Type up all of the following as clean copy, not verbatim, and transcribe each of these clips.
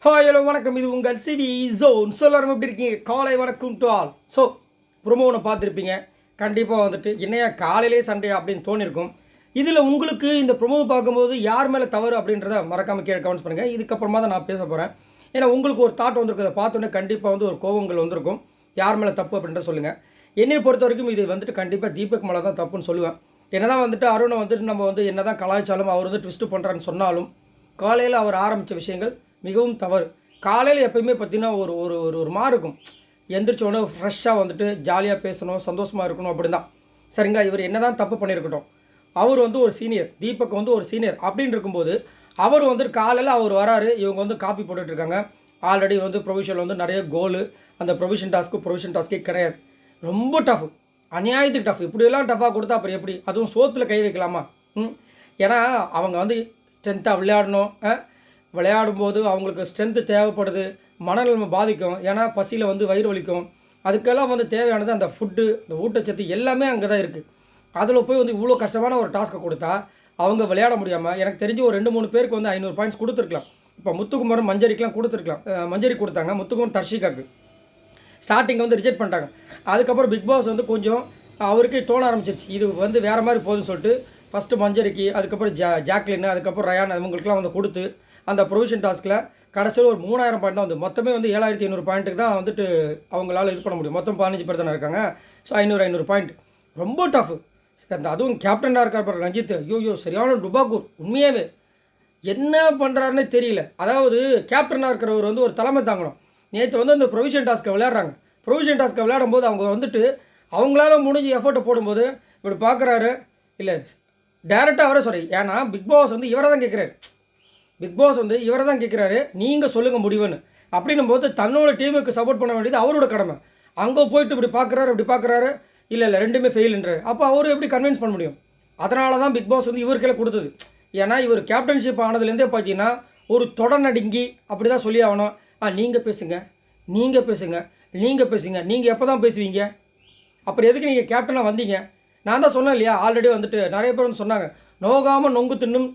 Hi hello வணக்கம். இது உங்கள் சிவி ஜோன். எல்லாரும் எப்படி இருக்கீங்க? காலை வணக்கம் டு ஆல். ஸோ ப்ரொமோ ஒன்று பார்த்துருப்பீங்க. கண்டிப்பாக வந்துட்டு என்னையா காலையிலே சண்டே அப்படின்னு தோணிருக்கும். இதில் உங்களுக்கு இந்த ப்ரொமோ பார்க்கும்போது யார் மேலே தவறு அப்படின்றத மறக்காமல் கீழே கமெண்ட்ஸ் பண்ணுங்கள். இதுக்கப்புறமா தான் நான் பேச போகிறேன். ஏன்னா உங்களுக்கு ஒரு தாட் வந்திருக்கு, அதை பார்த்தோன்னே கண்டிப்பாக வந்து ஒரு கோவங்கள் வந்திருக்கும். யார் மேலே தப்பு அப்படின்றத சொல்லுங்கள். என்னை பொறுத்த வரைக்கும் இது வந்துட்டு கண்டிப்பாக தீபக் மேலே தான் தப்புன்னு சொல்லுவேன். என்ன தான் வந்துட்டு அருணை வந்துட்டு நம்ம வந்து என்ன தான் கலாய்ச்சாலும் அவர் வந்து ட்விஸ்ட்டு பண்ணுறான்னு சொன்னாலும் காலையில் அவர் ஆரம்பித்த விஷயங்கள் மிகவும் தவறு. காலையில் எப்போயுமே பார்த்திங்கன்னா ஒரு ஒரு ஒரு ஒரு மாதிரி இருக்கும். எந்திரிச்சோடனே ஃப்ரெஷ்ஷாக வந்துட்டு ஜாலியாக பேசணும், சந்தோஷமாக இருக்கணும் அப்படி தான். சரிங்களா? இவர் என்ன தான் தப்பு பண்ணியிருக்கட்டும், அவர் வந்து ஒரு சீனியர், தீபக் வந்து ஒரு சீனியர் அப்படின்னு இருக்கும்போது அவர் வந்துட்டு காலையில் அவர் வராரு, இவங்க வந்து காப்பி போட்டுட்ருக்காங்க. ஆல்ரெடி வந்து ப்ரொவிஷனில் வந்து நிறைய கோலு, அந்த ப்ரொவிஷன் டாஸ்க்கே கிடையாது. ரொம்ப டஃப், அநியாயத்துக்கு டஃப். இப்படியெல்லாம் டஃப்பாக கொடுத்தா அப்புறம் எப்படி? அதுவும் சோத்தில் கை வைக்கலாமா? ஏன்னா அவங்க வந்து ஸ்ட்ரென்த்தாக விளையாடும்போது அவங்களுக்கு ஸ்ட்ரென்த்து தேவைப்படுது, மனநிலைமை பாதிக்கும். ஏன்னா பசியில் வந்து வயிறு வலிக்கும். அதுக்கெல்லாம் வந்து தேவையானது அந்த ஃபுட்டு, அந்த ஊட்டச்சத்து எல்லாமே அங்கே தான் இருக்குது. அதில் போய் வந்து இவ்வளோ கஷ்டமான ஒரு டாஸ்க்கை கொடுத்தா அவங்க விளையாட முடியாமல், எனக்கு தெரிஞ்சு ஒரு 2-3 பேருக்கு வந்து 500 பாயிண்ட்ஸ் கொடுத்துருக்கலாம். இப்போ முத்துக்குமரன் மஞ்சரிக்கெலாம் கொடுத்துருக்கலாம். மஞ்சரி கொடுத்தாங்க, முத்துக்குமரன் தர்ஷிகாக்கு ஸ்டார்டிங் வந்து ரிஜெக்ட் பண்ணிட்டாங்க. அதுக்கப்புறம் பிக் பாஸ் வந்து கொஞ்சம் அவருக்கே தோண ஆரம்பிச்சிருச்சு, இது வந்து வேறு மாதிரி போகுதுன்னு சொல்லிட்டு ஃபஸ்ட்டு மஞ்சரிக்கு, அதுக்கப்புறம் ஜாக்லின், அதுக்கப்புறம் ரயான், இவங்களுக்குலாம் வந்து கொடுத்து அந்த ப்ரொவிஷன் டாஸ்கில் கடைசியில் ஒரு 3000 பாயிண்ட் தான் வந்து, மொத்தமே வந்து 7500 பாயிண்ட்டுக்கு தான் வந்துட்டு அவங்களால இது பண்ண முடியும். மொத்தம் 15 பேர் தானே இருக்காங்க. ஸோ 500 பாயிண்ட் ரொம்ப டஃப். அந்த அதுவும் கேப்டனாக இருக்கார் ரஞ்சித், ஐயோ சரியான டுபாக்கூர். உண்மையாகவே என்ன பண்ணுறாருன்னே தெரியல. அதாவது கேப்டனாக இருக்கிறவர் வந்து ஒரு தலைமை தாங்கணும். நேற்று வந்து அந்த ப்ரொவிஷன் டாஸ்க்கை விளையாடுறாங்க. ப்ரொவிஷன் டாஸ்க்கை விளையாடும்போது அவங்க வந்துட்டு அவங்களால முடிஞ்ச எஃபர்ட்டை போடும்போது இப்படி பார்க்குறாரு. இல்லை டேரெக்டாக அவரே சாரி, ஏன்னா பிக் பாஸ் வந்து இவரை தான் கேட்குறாரு. பிக் பாஸ் வந்து இவரை தான் கேட்குறாரு, நீங்கள் சொல்லுங்கள் முடிவுன்னு. அப்படின்னும் போது தன்னோட டீமுக்கு சப்போர்ட் பண்ண வேண்டியது அவரோட கடமை. அங்கே போயிட்டு இப்படி பார்க்குறாரு, இல்லை ரெண்டுமே ஃபெயிலுன்றார். அப்போ அவர் எப்படி கன்வின்ஸ் பண்ண முடியும்? அதனால தான் பிக் பாஸ் வந்து இவருக்கே கொடுத்தது. ஏன்னா இவர் கேப்டன்ஷிப் ஆனதுலேருந்தே பார்த்தீங்கன்னா ஒரு தொடநடுங்கி அப்படி தான் சொல்லி ஆகணும். நீங்கள் பேசுங்க, நீங்கள் எப்போ தான் பேசுவீங்க? அப்புறம் எதுக்கு நீங்கள் கேப்டனாக வந்தீங்க? நான் தான் சொன்னேன் இல்லையா, ஆல்ரெடி வந்துட்டு நிறைய பேர் வந்து சொன்னாங்க, நோகாமல் நொங்கு தின்னும்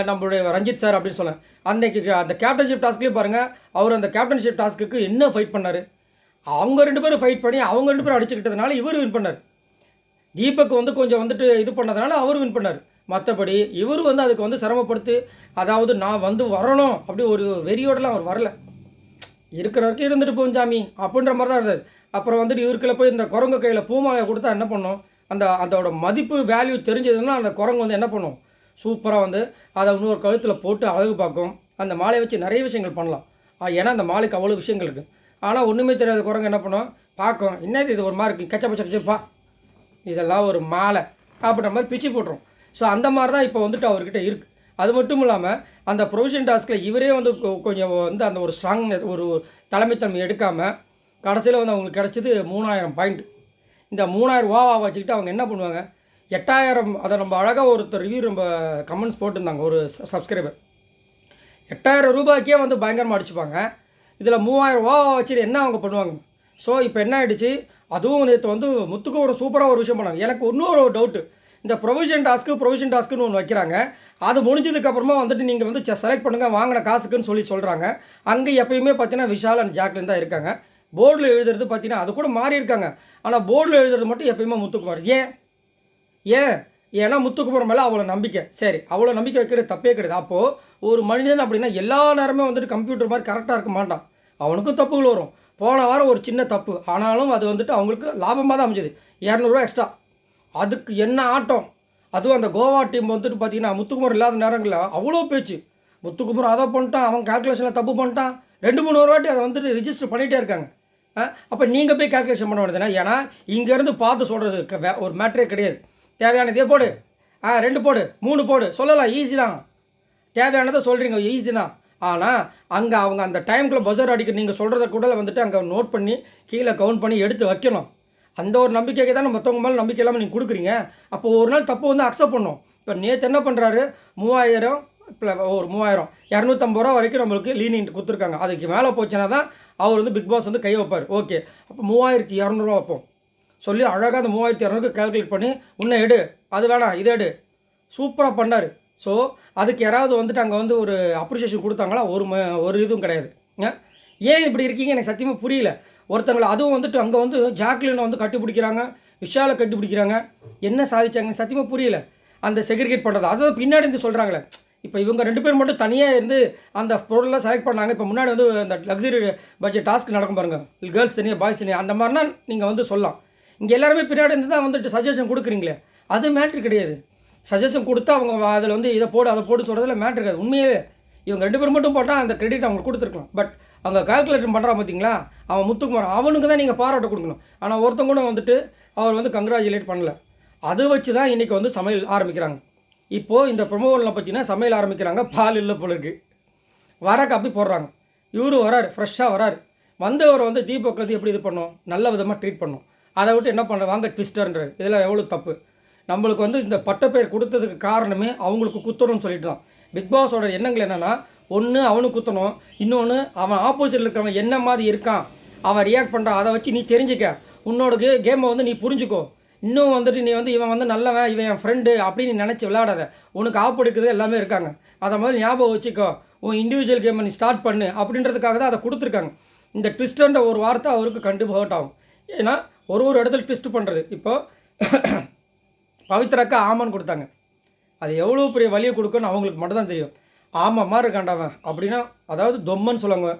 நம்மளுடைய ரஞ்சித் சார் அப்படின்னு சொன்னேன். அன்றைக்கி அந்த கேப்டன்ஷிப் டாஸ்க்லேயும் பாருங்கள், அவர் அந்த கேப்டன்ஷிப் டாஸ்க்கு என்ன ஃபைட் பண்ணார்? அவங்க 2 பேரும் ஃபைட் பண்ணி அவங்க 2 பேரும் அடிச்சுக்கிட்டதுனால இவர் வின் பண்ணார். தீபக் வந்து கொஞ்சம் வந்துட்டு இது பண்ணதுனால அவர் வின் பண்ணார். மற்றபடி இவர் வந்து அதுக்கு வந்து சிரமப்படுத்தி, அதாவது நான் வந்து வரணும் அப்படி ஒரு வெறியோடலாம் அவர் வரல. இருக்கிற வரைக்கும் இருந்துட்டு போகும் சாமி அப்படின்ற மாதிரி தான் இருந்தது. அப்புறம் வந்துட்டு இவருக்குள்ள போய் இந்த குரங்கு கையில் பூமாலையை கொடுத்தா என்ன பண்ணும்? அதோட மதிப்பு வேல்யூ தெரிஞ்சதுன்னா அந்த குரங்கு வந்து என்ன பண்ணும்? சூப்பராக வந்து அதை இன்னொரு கழுத்தில் போட்டு அழகு பார்க்கும். அந்த மாலையை வச்சு நிறைய விஷயங்கள் பண்ணலாம். ஏன்னா அந்த மாலைக்கு அவ்வளோ விஷயங்கள் இருக்குது. ஆனால் ஒன்றுமே தெரியாத குரங்கு என்ன பண்ணும்? பார்க்கும், என்னது இது ஒரு மாதிரி இருக்குது, கச்சப்பா இதெல்லாம் ஒரு மாலை அப்படின்ற மாதிரி பிச்சு போட்டுரும். ஸோ அந்த மாதிரி தான் இப்போ வந்துட்டு அவர்கிட்ட இருக்குது. அது மட்டும் இல்லாமல் அந்த ப்ரொவிஷன் டாஸ்கில் இவரே வந்து கொஞ்சம் வந்து அந்த ஒரு ஸ்ட்ராங் ஒரு தலைமைத்தன்மை எடுக்காமல் கடைசியில் வந்து அவங்களுக்கு கிடச்சிது 3000 பாயிண்ட். இந்த 3000 ரூபாவை வச்சுக்கிட்டு அவங்க என்ன பண்ணுவாங்க? 8000, அதை நம்ம அழகாக ஒருத்தர் ரிவ்யூ நம்ம கமெண்ட்ஸ் போட்டிருந்தாங்க, ஒரு சப்ஸ்கிரைபர். 8000 ரூபாய்க்கே வந்து பயங்கரமாக அடிச்சுப்பாங்க. இதில் 3000 ரூபா வச்சுட்டு என்ன அவங்க பண்ணுவாங்க? ஸோ இப்போ என்ன ஆகிடுச்சு, அதுவும் நேற்று வந்து முத்துக்கு ஒரு சூப்பராக ஒரு விஷயம் பண்ணாங்க. எனக்கு இன்னொரு டவுட்டு, இந்த ப்ரொவிஷன் டாஸ்க்குன்னு ஒன்று வைக்கிறாங்க. அது முடிஞ்சதுக்கப்புறமா வந்துட்டு நீங்கள் வந்து செலக்ட் பண்ணுங்கள் வாங்கின காசுக்குன்னு சொல்கிறாங்க. அங்கே எப்பயுமே பார்த்தீங்கன்னா விஷால் அண்ட் ஜாக்லின் தான் இருக்காங்க. போர்டில் எழுதுறது பார்த்தீங்கன்னா அது கூட மாறி இருக்காங்க. ஆனால் போர்டில் எழுதுறது மட்டும் எப்பயுமே முத்துக்குமார். ஏன்னா முத்துக்குமார் மேலே அவ்வளோ நம்பிக்கை. சரி, அவ்வளோ நம்பிக்கை வைக்கிறது தப்பே கிடையாது. அப்போது ஒரு மனிதன் அப்படின்னா எல்லா நேரமே வந்துட்டு கம்ப்யூட்டர் மாதிரி கரெக்டாக இருக்க மாட்டான். அவனுக்கும் தப்புகள் வரும். போன வாரம் ஒரு சின்ன தப்பு, ஆனாலும் அது வந்துட்டு அவங்களுக்கு லாபமாக தான் அமைஞ்சது. 200 ரூபா எக்ஸ்ட்ரா. அதுக்கு என்ன ஆட்டம்! அதுவும் அந்த கோவா டீம் வந்துட்டு பார்த்தீங்கன்னா முத்துக்குமார் இல்லாத நேரங்களில் அவ்வளோ பேச்சு. முத்துக்குமார் அதை பண்ணிட்டான், அவன் கால்குலேஷனில் தப்பு பண்ணிட்டான், 2-3 வாட்டி அதை வந்துட்டு ரிஜிஸ்டர் பண்ணிகிட்டே இருக்காங்க. அப்போ நீங்கள் போய் கால்குலேஷன் பண்ண வேண்டியதுனா? ஏன்னா இங்கேருந்து பார்த்து சொல்கிறது ஒரு மேட்ரே கிடையாது. தேவையானதே போடு, 2 போடு, 3 போடு சொல்லலாம், ஈஸி தான். தேவையானதை சொல்கிறீங்க, ஈஸி தான். ஆனால் அங்கே அவங்க அந்த டைமுக்குள்ளே பஸர் அடிக்க நீங்கள் சொல்கிறத கூட வந்துட்டு அங்கே நோட் பண்ணி கீழே கவுண்ட் பண்ணி எடுத்து வைக்கணும். அந்த ஒரு நம்பிக்கைக்கு தானே மற்றவங்க மேலே நம்பிக்கை இல்லாமல் நீங்கள் கொடுக்குறீங்க. அப்போ ஒரு நாள் தப்பு வந்து அக்செப்ட் பண்ணும். இப்போ நேற்று என்ன பண்ணுறாரு, 3000 ஒரு 3000 250 ரூபா வரைக்கும் நம்மளுக்கு லீனியன்ட் கொடுத்துருக்காங்க. அதுக்கு மேலே போச்சுன்னா தான் அவர் வந்து பிக் பாஸ் வந்து கை வைப்பார். ஓகே, அப்போ 3200 ரூபா வைப்போம் சொல்லி அழகாக அந்த 3200 கால்குலேட் பண்ணி இன்னும் எடு, அது வேணாம் இதை எடு, சூப்பராக பண்ணார். ஸோ அதுக்கு யாராவது வந்துட்டு அங்கே வந்து ஒரு அப்ரிஷியேஷன் கொடுத்தாங்களா? ஒரு இதுவும் கிடையாது. ஏன் இப்படி இருக்கீங்க எனக்கு சத்தியமாக புரியல. ஒருத்தங்களை அதுவும் வந்துட்டு அங்கே வந்து ஜாக்லினை வந்து கட்டி பிடிக்கிறாங்க, விஷாலை கட்டி பிடிக்கிறாங்க. என்ன சாதிச்சாங்க சத்தியமாக புரியல. அந்த செக்ரிகேட் பண்ணுறது அதாவது பின்னாடி இருந்து சொல்கிறாங்களே. இப்போ இவங்க 2 பேர் மட்டும் தனியாக இருந்து அந்த பொருளெலாம் செலக்ட் பண்ணாங்க. இப்போ முன்னாடி வந்து அந்த லக்ஸரி பட்ஜெட் டாஸ்க் நடக்கும் பாருங்கள், கேர்ள்ஸ் தனியாக பாய்ஸ் தனியாக, அந்த மாதிரினா நீங்கள் வந்து சொல்லலாம். இங்கே எல்லாருமே பின்னாடி இருந்து தான் வந்துட்டு சஜஷன் கொடுக்குறீங்களே, அது மேட்ரு கிடையாது. சஜஷன் கொடுத்தா அவங்க அதில் வந்து இதை போடு அதை போட்டு சொல்கிறதுல மேட்ரு இருக்காது. உண்மையிலே இவங்க 2 பேர் மட்டும் போட்டால் அந்த கிரெடிட் அவங்களுக்கு கொடுத்துருக்கலாம். பட் அவங்க கால்குலேஷன் பண்ணுறான் பார்த்தீங்களா, அவன் முத்துக்குமார், அவனுக்கு தான் நீங்கள் பாராட்ட கொடுக்கணும். ஆனால் ஒருத்தங்க கூட வந்துட்டு அவர் வந்து கங்க்ராச்சுலேட் பண்ணல. அதை வச்சு தான் இன்றைக்கி வந்து சமையல் ஆரம்பிக்கிறாங்க. இப்போது இந்த ப்ரொமோவில் பார்த்தீங்கன்னா சமையல் ஆரம்பிக்கிறாங்க. பால் இல்லை போல இருக்குது, வர காப்பி போடுறாங்க. இவரு வராரு, ஃப்ரெஷ்ஷாக வராரு. வந்தவரை வந்து தீபக் வந்து எப்படி இது பண்ணோம், நல்ல விதமாக ட்ரீட் பண்ணோம். அதை விட்டு என்ன பண்ணுற வாங்க ட்விஸ்டர்ன்றார். இதெல்லாம் எவ்வளோ தப்பு. நம்மளுக்கு வந்து இந்த பட்டப்பேர் கொடுத்ததுக்கு காரணமே அவங்களுக்கு குத்தணும்னு சொல்லிட்டு தான். பிக் பாஸோட எண்ணங்கள் என்னென்னா, ஒன்று அவனுக்கு குத்தணும், இன்னொன்று அவன் ஆப்போசிட்டில் இருக்கவன் என்ன மாதிரி இருக்கான், அவன் ரியாக்ட் பண்ணுறான், அதை வச்சு நீ தெரிஞ்சுக்க, உன்னோட கேமை வந்து நீ புரிஞ்சுக்கோ. இன்னும் வந்துட்டு நீ வந்து இவன் வந்து நல்லவன், இவன் என் ஃப்ரெண்டு அப்படின்னு நீ நினச்சி விளையாடாத. உனக்கு ஆப்படுக்கிறது எல்லாமே இருக்காங்க, அதை மாதிரி ஞாபகம் வச்சுக்கோ, உன் இண்டிவிஜுவல் கேமை நீ ஸ்டார்ட் பண்ணு அப்படின்றதுக்காக தான் அதை கொடுத்துருக்காங்க. இந்த ட்விஸ்டர்ன்ற ஒரு வார்த்தை அவருக்கு கண்டிப்பாக ஹர்ட் ஆகும். ஏன்னா ஒரு இடத்துல ட்விஸ்ட் பண்ணுறது. இப்போது பவித்ராக்கா ஆமான்னு கொடுத்தாங்க, அது எவ்வளோ பெரிய வலியை கொடுக்குன்னு அவங்களுக்கு மட்டும் தான் தெரியும். ஆமாம் மாதிரி இருக்காண்டாவன் அப்படின்னா, அதாவது தொம்மன்னு சொல்லுவாங்க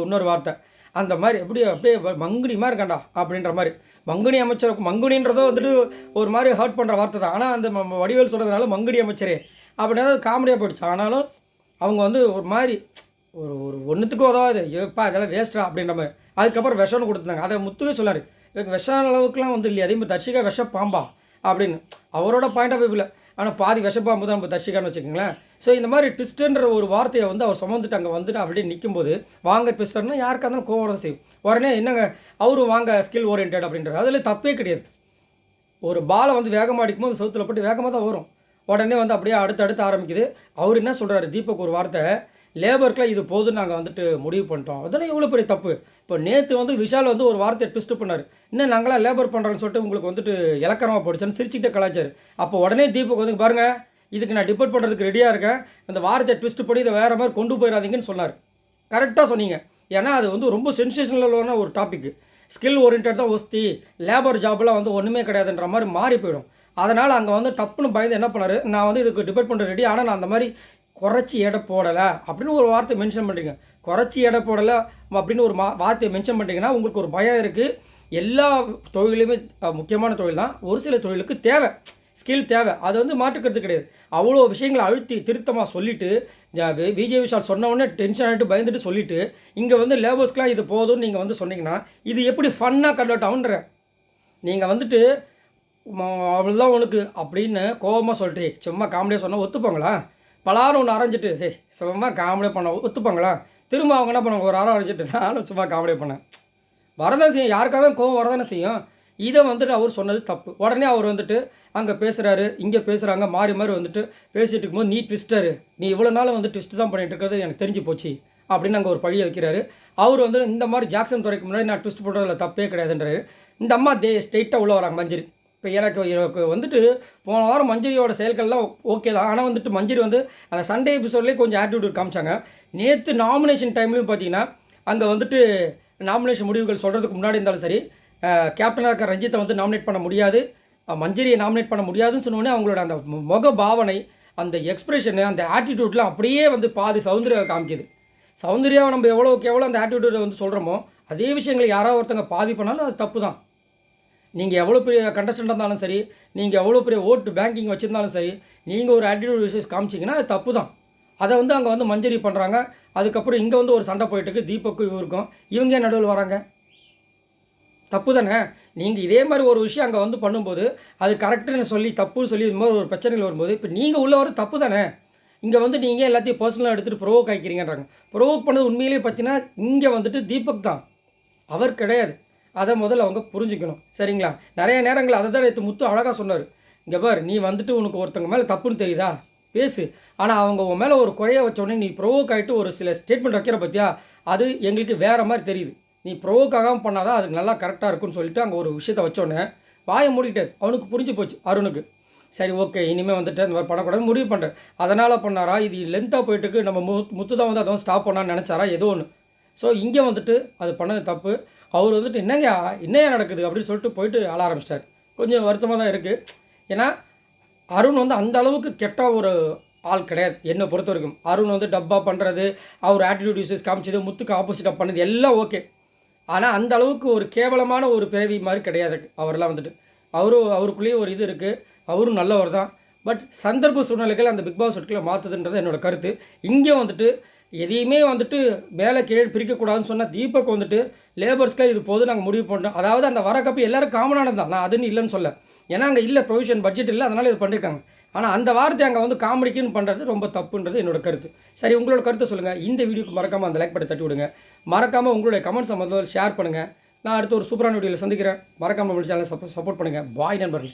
இன்னொரு வார்த்தை, அந்த மாதிரி அப்படியே மங்குனி மாதிரி இருக்காண்டா அப்படின்ற மாதிரி. மங்குனி அமைச்சர், மங்குனின்றதும் வந்துட்டு ஒரு மாதிரி ஹர்ட் பண்ணுற வார்த்தை தான். ஆனால் அந்த வடிவேல் சொல்கிறதுனால மங்குனி அமைச்சரே அப்படின்னா காமெடியாக போயிடுச்சு. ஆனாலும் அவங்க வந்து ஒரு மாதிரி ஒரு ஒன்றுத்துக்கும் உதவாது, எப்பா இதெல்லாம் வேஸ்ட்டா அப்படின்ற மாதிரி. அதுக்கப்புறம் விஷம்னு கொடுத்துருந்தாங்க. அதை முத்துவே சொல்லார், இவங்க விஷம் அளவுக்குலாம் வந்து இல்லையா, அதே மாதிரி தர்ஷிகா விஷ பாம்பா அப்படின்னு அவரோட பாயிண்ட் ஆஃப் வியூவில். ஆனால் பாதி விஷப்பாம்பு தான் நம்ம தர்ஷிகான்னு வச்சுக்கோங்களேன். ஸோ இந்த மாதிரி ட்விஸ்டர்ன்ற ஒரு வார்த்தையை வந்து அவர் சுமந்துட்டு அங்கே வந்துட்டு அப்படியே நிற்கும்போது, வாங்க ட்விஸ்டர்னா யாருக்காக இருந்தாலும் கோவம் தான் செய்யும். உடனே என்னங்க அவரும் வாங்க ஸ்கில் ஓரியன்ட் அப்படின்றது, அதில் தப்பே கிடையாது. ஒரு பாலை வந்து வேகமாக அடிக்கும்போது சவுத்தில் போட்டு வேகமாக தான் வரும். உடனே வந்து அப்படியே அடுத்து ஆரம்பிக்குது. அவர் என்ன சொல்கிறாரு தீபக் ஒரு வார்த்தை, லேபருக்குலாம் இது போதுன்னு நாங்கள் வந்துட்டு முடிவு பண்ணிட்டோம். அதெல்லாம் எவ்வளோ பெரிய தப்பு. இப்போ நேற்று வந்து விஷால் வந்து ஒரு வார்த்தையை ட்விஸ்ட் பண்ணார், இன்னும் நாங்களாம் லேபர் பண்ணுறோன்னு சொல்லிட்டு உங்களுக்கு வந்துட்டு இலக்கணமாக போடுச்சுன்னு சிரிச்சுக்கிட்டே கலாச்சார். அப்போ உடனே தீபக் வந்து பாருங்கள், இதுக்கு நான் டிபேட் பண்ணுறதுக்கு ரெடியாக இருக்கேன், அந்த வார்த்தையை ட்விஸ்ட் பண்ணி இதை வேறு மாதிரி கொண்டு போயிடாதீங்கன்னு சொன்னார். கரெக்டாக சொன்னீங்க. ஏன்னா அது வந்து ரொம்ப சென்சேஷனலான ஒரு டாப்பிக்கு. ஸ்கில் ஓரியன்ட் தான் ஒஸ்தி, லேபர் ஜாப்லாம் வந்து ஒன்றுமே கிடையாதுன்ற மாதிரி மாறி போயிடும். அதனால் அங்கே வந்து டப்புன்னு பயந்து என்ன பண்ணார், நான் வந்து இதுக்கு டிபேட் பண்ணுற ரெடி, ஆனால் நான் அந்த மாதிரி குறைச்சி எடை போடலை அப்படின்னு ஒரு வார்த்தை மென்ஷன் பண்ணுறீங்க. குறைச்சி எடை போடலை அப்படின்னு ஒரு வார்த்தையை மென்ஷன் பண்ணுறீங்கன்னா உங்களுக்கு ஒரு பயம் இருக்குது. எல்லா தொழிலுமே முக்கியமான தொழில் தான், ஒரு சில தொழிலுக்கு தேவை ஸ்கில் தேவை, அது வந்து மாற்றுக்கிறது கிடையாது. அவ்வளோ விஷயங்களை அழுத்தி திருத்தமாக சொல்லிவிட்டு விஜய் விஷால் சொன்னவொடனே டென்ஷன் ஆகிட்டு பயந்துட்டு சொல்லிவிட்டு இங்கே வந்து லேபர்ஸ்க்கெலாம் இது போதும்னு நீங்கள் வந்து சொன்னீங்கன்னா இது எப்படி ஃபன்னாக கன்வெர்ட் ஆகுன்ற. நீங்கள் வந்துட்டு அவ்வளோதான் உனக்கு அப்படின்னு கோபமாக சொல்லிட்டு சும்மா காமெடியாக சொன்னால் ஒத்துப்பாங்களா? பலாரும் ஒன்று அரைஞ்சிட்டு சும்மா காமெடியாக பண்ண ஒத்துப்பாங்களா? திரும்ப அவங்க என்ன பண்ணுவாங்க, ஒரு அரை அரைஞ்சிட்டு நானும் சும்மா காமெடியாக பண்ணேன். வரதான் செய்யும், யாருக்காக கோவம் வரதானே செய்யும். இதை வந்துட்டு அவர் சொன்னது தப்பு. உடனே அவர் வந்துட்டு அங்கே பேசுகிறாரு, இங்கே பேசுகிறாங்க, மாறி மாறி வந்துட்டு பேசிகிட்டு இருக்கும்போது நீ ட்விஸ்டரு, நீ இவ்வளோ நாள் வந்து ட்விஸ்ட் தான் பண்ணிகிட்டு இருக்கிறது எனக்கு தெரிஞ்சு போச்சு அப்படின்னு அங்கே ஒரு பழியை வைக்கிறாரு. அவர் வந்து இந்த மாதிரி ஜாக்சன் துறைக்கு முன்னாடி நான் ட்விஸ்ட் பண்ணுறதுல தப்பே கிடையாதுன்றாரு. இந்த அம்மா ஸ்ட்ரெயிட்டாக உள்ளே வராங்க மஞ்சரி. இப்போ எனக்கு வந்துட்டு போன வாரம் மஞ்சரியோட செயல்கள்லாம் ஓகே தான், ஆனால் வந்துட்டு மஞ்சரி வந்து அந்த சண்டே எபிசோட்லேயே கொஞ்சம் ஆட்டிடியூட் காமிச்சாங்க. நேற்று நாமினேஷன் டைம்லையும் பார்த்தீங்கன்னா அங்கே வந்துட்டு நாமினேஷன் முடிவுகள் சொல்கிறதுக்கு முன்னாடி இருந்தாலும் சரி, கேப்டனாக இருக்க ரஞ்சித்தை வந்து நாமினேட் பண்ண முடியாது, மஞ்சரியை நாமினேட் பண்ண முடியாதுன்னு சொன்னோடனே அவங்களோட அந்த முக பாவனை, அந்த எக்ஸ்பிரஷனு, அந்த ஆட்டிடியூட்லாம் அப்படியே வந்து பாதி சௌந்தர்யாவை காமிக்குது. சௌந்தர்யாவை நம்ம எவ்வளோ அந்த ஆட்டிடியூடை வந்து சொல்கிறோமோ அதே விஷயங்களை யாராவது ஒருத்தங்க பாதி பண்ணாலும் அது தப்பு தான். நீங்கள் எவ்வளோ பெரிய கண்டஸ்டண்டாக இருந்தாலும் சரி, நீங்கள் எவ்வளோ பெரிய ஓட்டு பேங்கிங் வச்சுருந்தாலும் சரி, நீங்கள் ஒரு ஆட்டிடியூட் விஷயம் காமிச்சிங்கன்னா அது தப்பு தான். அதை வந்து அங்கே வந்து மஞ்சரி பண்ணுறாங்க. அதுக்கப்புறம் இங்கே வந்து ஒரு சண்டை போயிட்டுருக்கு தீபக்கும் இவருக்கும். இவங்க ஏன் நடுவில் வராங்க? தப்பு தானே. நீங்கள் இதே மாதிரி ஒரு விஷயம் அங்கே வந்து பண்ணும்போது அது கரெக்டுன்னு சொல்லி தப்புன்னு சொல்லி இது மாதிரி ஒரு பிரச்சனைகள் வரும்போது இப்போ நீங்கள் உள்ள வர தப்பு தானே. இங்கே வந்து நீங்கள் எல்லாத்தையும் பர்சனலாக எடுத்துகிட்டு ப்ரோவோக் ஆகிக்கிறீங்கன்றாங்க. ப்ரோவோக் பண்ணது உண்மையிலேயே பார்த்தீங்கன்னா இங்கே வந்துட்டு தீபக் தான், அவர் கிடையாது. அதை முதல்ல அவங்க புரிஞ்சுக்கணும், சரிங்களா? நிறைய நேரங்கள் அதை தான் நேற்று முத்து அழகாக சொன்னார். இங்கே பார், நீ வந்துட்டு உனக்கு ஒருத்தவங்க மேலே தப்புன்னு தெரியுதா பேசு, ஆனால் அவங்க உன் மேலே ஒரு குறைய வச்சோடனே நீ ப்ரோவோக் ஆகிட்டு ஒரு சில ஸ்டேட்மெண்ட் வைக்கிற பற்றியா, அது எங்களுக்கு வேறு மாதிரி தெரியுது. நீ ப்ரோவோக் ஆகாமல் பண்ணாதான் அதுக்கு நல்லா கரெக்டாக இருக்குன்னு சொல்லிட்டு அங்கே ஒரு விஷயத்தை வச்சோடனே வாயை மூடிட்டார். அவனுக்கு புரிஞ்சு போச்சு அருணுக்கு. சரி ஓகே, இனிமேல் வந்துட்டு அந்த மாதிரி பண்ணக்கூடாது முடிவு பண்ணுறேன். அதனால் பண்ணாரா, இது லென்த்தாக போயிட்டுருக்கு, நம்ம முத்து தான் வந்து அதை ஸ்டாப் பண்ணான்னு நினச்சாரா, ஏதோ ஒன்று. ஸோ இங்கே வந்துட்டு அது பண்ணது தப்பு. அவர் வந்துட்டு என்னையா நடக்குது அப்படின்னு சொல்லிட்டு போயிட்டு அழ ஆரம்பிச்சிட்டார். கொஞ்சம் வருத்தமாக தான் இருக்குது. ஏன்னா அருண் வந்து அந்த அளவுக்கு கெட்ட ஒரு ஆள் கிடையாது என்னை பொறுத்த வரைக்கும். அருண் வந்து டப்பா பண்ணுறது, அவர் ஆட்டிடியூட் யூசஸ் காமிச்சது, முத்துக்கு ஆப்போசிட்டாக பண்ணது எல்லாம் ஓகே. ஆனால் அந்த அளவுக்கு ஒரு கேவலமான ஒரு பிறவி மாதிரி கிடையாது அவரெல்லாம் வந்துட்டு. அவருக்குள்ளேயே ஒரு இது இருக்குது. அவரும் நல்லவர் தான். பட் சந்தர்ப்ப சூழ்நிலைகள் அந்த பிக் பாஸ் வீட்டுக்குள்ளே மாற்றுதுன்றது என்னோடய கருத்து. இங்கே வந்துட்டு எதையுமே வந்துட்டு மேலே கீழே பிரிக்கக்கூடாதுன்னு சொன்னால் தீபக் வந்துட்டு லேபர்ஸ்க்காக இது போது நாங்கள் முடிவு பண்ணுறோம். அதாவது அந்த வர கப்பு எல்லோரும் காமனானது தான், நான் அதுன்னு இல்லைன்னு சொல்ல. ஏன்னா அங்கே இல்லை ப்ரொவிஷன் பட்ஜெட் இல்லை, அதனால் இது பண்ணியிருக்காங்க. ஆனால் அந்த வார்த்தை அங்கே வந்து காமெடிக்குன்னு பண்ணுறது ரொம்ப தப்புன்றது என்னோடய கருத்து. சரி, உங்களோட கருத்தை சொல்லுங்கள். இந்த வீடியோக்கு மறக்காமல் அந்த லைக் பட்டை தட்டி விடுங்க. மறக்காமல் உங்களுடைய கமெண்ட்ஸை முதல்ல ஷேர் பண்ணுங்கள். நான் அடுத்து ஒரு சூப்பரான வீடியோவில் சந்திக்கிறேன். மறக்காமல் நம்ம சேனலை சப்போர்ட் பண்ணுங்கள். பாய் நண்பர்கள்.